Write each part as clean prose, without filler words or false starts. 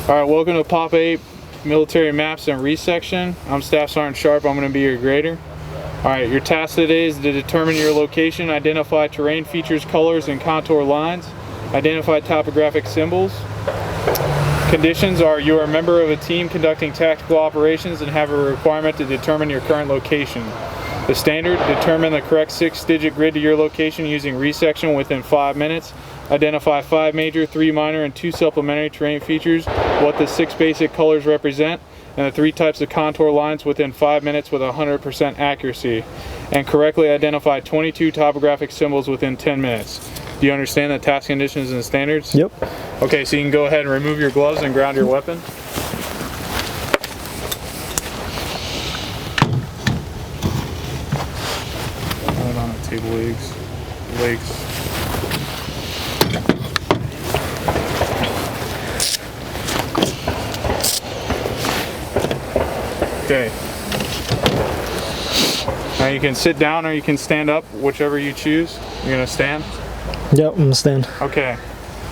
Alright, welcome to Pop 8 Military Maps and Resection. I'm Staff Sergeant Sharp. I'm going to be your grader. Alright, your task today is to determine your location, identify terrain features, colors, and contour lines, identify topographic symbols. Conditions are you are a member of a team conducting tactical operations and have a requirement to determine your current location. The standard, determine the correct 6-digit grid to your location using resection within 5 minutes. Identify 5 major, 3 minor, and 2 supplementary terrain features, what the 6 basic colors represent, and the 3 types of contour lines within 5 minutes with 100% accuracy. And correctly identify 22 topographic symbols within 10 minutes. Do you understand the task conditions and standards? Yep. Okay, so you can go ahead and remove your gloves and ground your weapon. Hold on the table legs. Okay. Now you can sit down or you can stand up, whichever you choose. You're gonna stand? Yep, I'm gonna stand. Okay.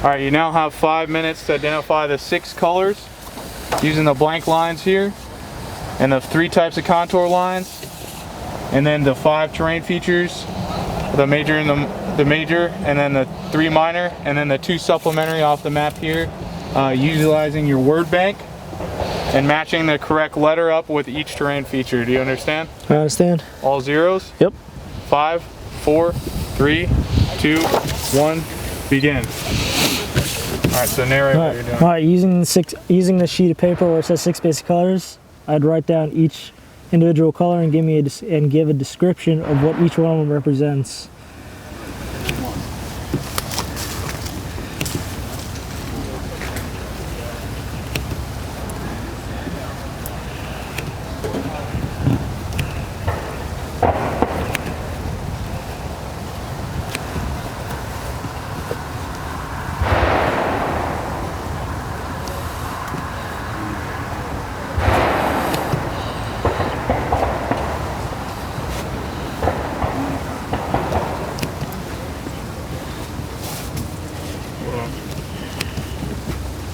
Alright, you now have 5 minutes to identify the 6 colors using the blank lines here, and the 3 types of contour lines, and then the 5 terrain features, the major and the major, and then the 3 minor, and then the 2 supplementary off the map here, utilizing your word bank and matching the correct letter up with each terrain feature. Do you understand? I understand. All zeros? Yep. 5, 4, 3, 2, 1, begin. Alright, so narrate what you're doing. Alright, using the sheet of paper where it says 6 basic colors, I'd write down each individual color and give a description of what each one of them represents.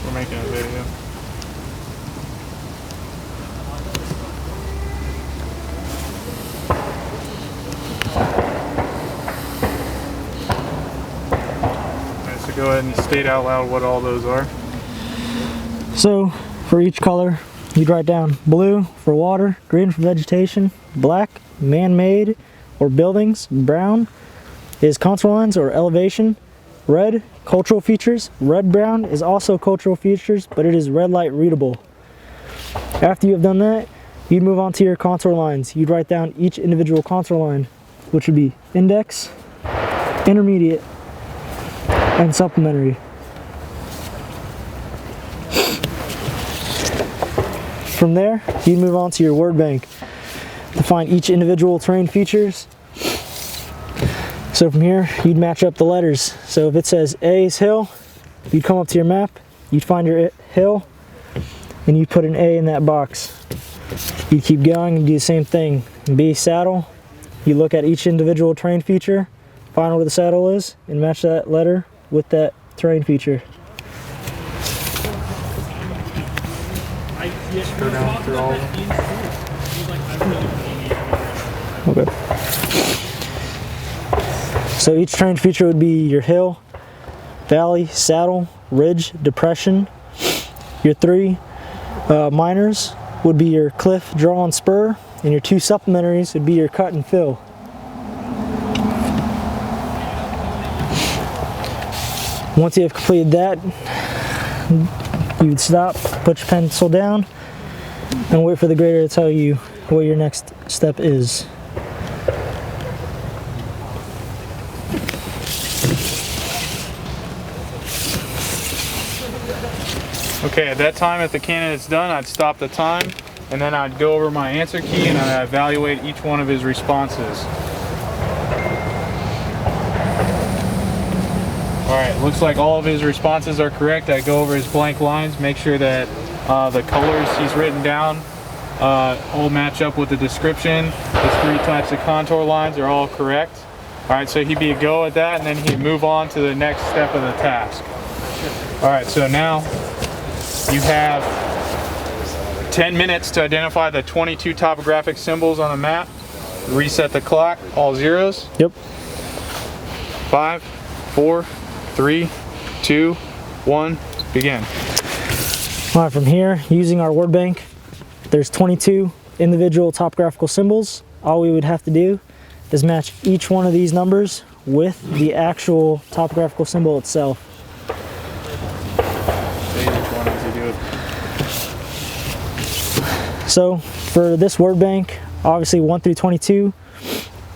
We're making a video. Alright, so go ahead and state out loud what all those are. So, for each color, you'd write down blue for water, green for vegetation, black, man-made or buildings, brown is contour lines or elevation, red, cultural features. Red-brown is also cultural features, but it is red light readable. After you have done that, you'd move on to your contour lines. You'd write down each individual contour line, which would be index, intermediate, and supplementary. From there, you'd move on to your word bank to find each individual terrain features. So from here, you'd match up the letters. So if it says A is hill, you'd come up to your map, you'd find your hill, and you'd put an A in that box. You'd keep going and do the same thing. B, saddle, you look at each individual terrain feature, find where the saddle is, and match that letter with that terrain feature. Just go down through all of them. Okay. So each terrain feature would be your hill, valley, saddle, ridge, depression. Your 3 minors would be your cliff, draw, and spur, and your 2 supplementaries would be your cut and fill. Once you have completed that, you would stop, put your pencil down, and wait for the grader to tell you what your next step is. Okay, at that time, if the candidate's done, I'd stop the time, and then I'd go over my answer key and I'd evaluate each one of his responses. Alright, looks like all of his responses are correct. I go over his blank lines, make sure that the colors he's written down all match up with the description. His 3 types of contour lines are all correct. Alright, so he'd be a go at that, and then he'd move on to the next step of the task. Alright, so now You have 10 minutes to identify the 22 topographic symbols on the map. Reset the clock, all zeros. Yep. 5, 4, 3, 2, 1, begin. All right, from here, using our word bank, there's 22 individual topographical symbols. All we would have to do is match each one of these numbers with the actual topographical symbol itself. Say which one as you do it. So for this word bank, obviously 1 through 22,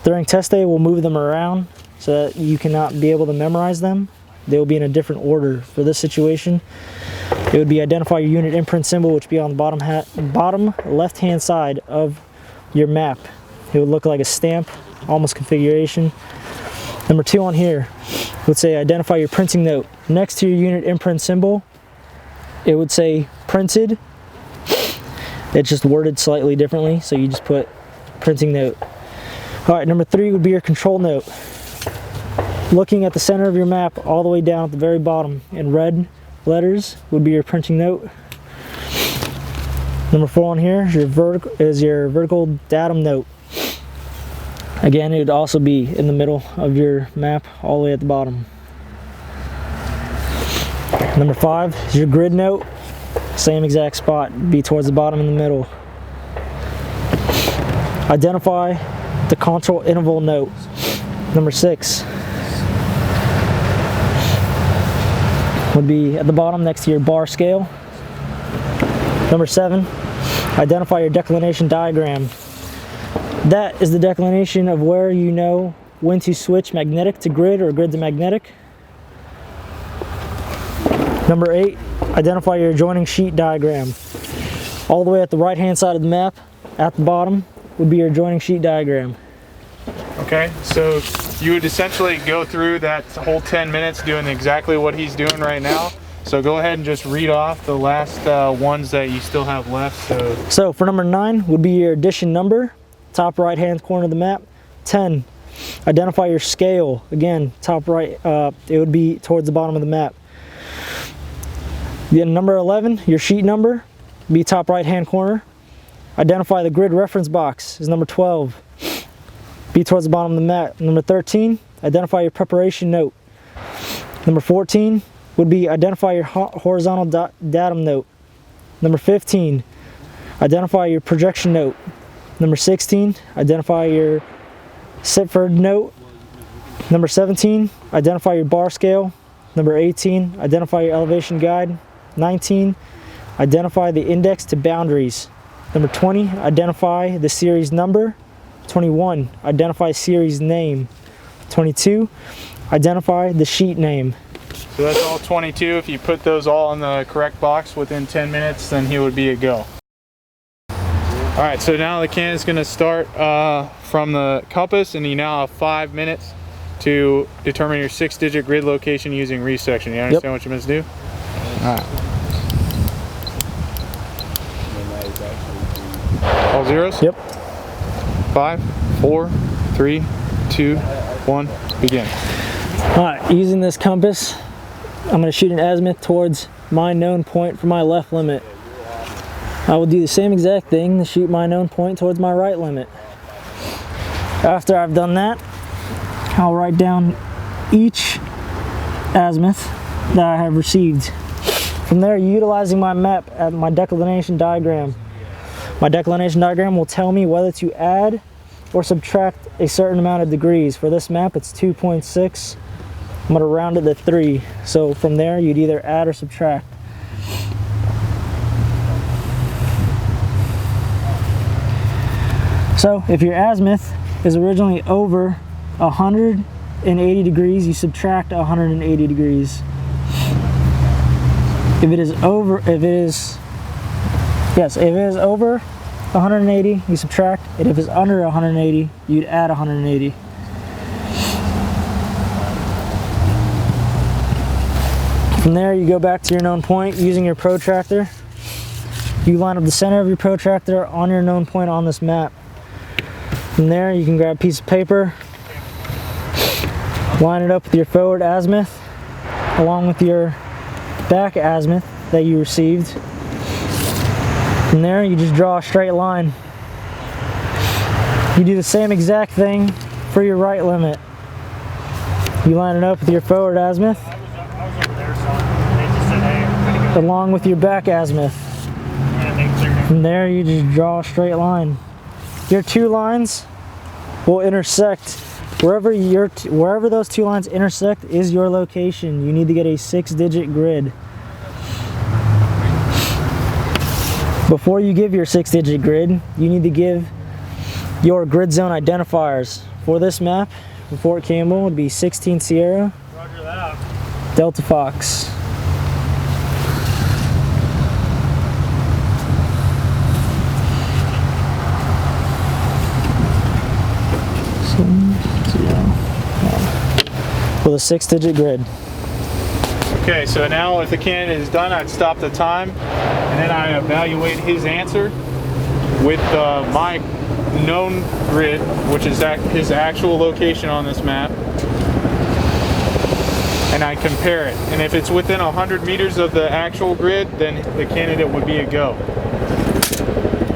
during test day we'll move them around so that you cannot be able to memorize them. They will be in a different order. For this situation, it would be identify your unit imprint symbol, which would be on the bottom left hand side of your map. It would look like a stamp, almost configuration. Number 2 on here would say identify your printing note. Next to your unit imprint symbol, it would say printed. It's just worded slightly differently, so you just put printing note. All right, number 3 would be your control note. Looking at the center of your map all the way down at the very bottom in red letters would be your printing note. Number 4 on here is your vertical datum note. Again, it would also be in the middle of your map all the way at the bottom. Number 5 is your grid note. Same exact spot, be towards the bottom in the middle. Identify the control interval note. Number 6 would be at the bottom next to your bar scale. Number 7, identify your declination diagram. That is the declination of where you know when to switch magnetic to grid or grid to magnetic. Number 8, identify your adjoining sheet diagram. All the way at the right hand side of the map, at the bottom, would be your adjoining sheet diagram. Okay, so you would essentially go through that whole 10 minutes doing exactly what he's doing right now. So go ahead and just read off the last ones that you still have left. So for number 9 would be your addition number, top right hand corner of the map. 10, identify your scale. Again, top right, it would be towards the bottom of the map. Then number 11, your sheet number, be top right hand corner. Identify the grid reference box is number 12. Be towards the bottom of the map. Number 13, identify your preparation note. Number 14 would be identify your horizontal datum note. Number 15, identify your projection note. Number 16, identify your Sitford note. Number 17, identify your bar scale. Number 18, identify your elevation guide. 19, identify the index to boundaries. Number 20, identify the series number. 21, identify series name. 22, identify the sheet name. So that's all 22. If you put those all in the correct box within 10 minutes, then he would be a go. All right, so now the can is going to start from the compass, and you now have 5 minutes to determine your 6-digit grid location using resection. You understand what you must do? All right. All zeros? Yep. 5, 4, 3, 2, 1, begin. All right, using this compass, I'm going to shoot an azimuth towards my known point for my left limit. I will do the same exact thing to shoot my known point towards my right limit. After I've done that, I'll write down each azimuth that I have received. From there, utilizing my map at my declination diagram. My declination diagram will tell me whether to add or subtract a certain amount of degrees. For this map, it's 2.6. I'm going to round it to 3. So from there, you'd either add or subtract. So if your azimuth is originally over 180 degrees, you subtract 180 degrees. If it is over 180, you subtract, and if it's under 180, you'd add 180. From there, you go back to your known point using your protractor. You line up the center of your protractor on your known point on this map. From there, you can grab a piece of paper, line it up with your forward azimuth, along with your back azimuth, that you received. From there, you just draw a straight line. You do the same exact thing for your right limit. You line it up with your forward azimuth, along with your back azimuth. From there, you just draw a straight line. Your two lines will intersect. Wherever those two lines intersect is your location. You need to get a 6-digit grid. Before you give your 6-digit grid, you need to give your grid zone identifiers. For this map, for Fort Campbell, it would be 16 Sierra, Roger that. Delta Fox. With a 6-digit grid. Okay, so now if the candidate is done, I'd stop the time, and then I evaluate his answer with my known grid, which is his actual location on this map, and I compare it. And if it's within 100 meters of the actual grid, then the candidate would be a go.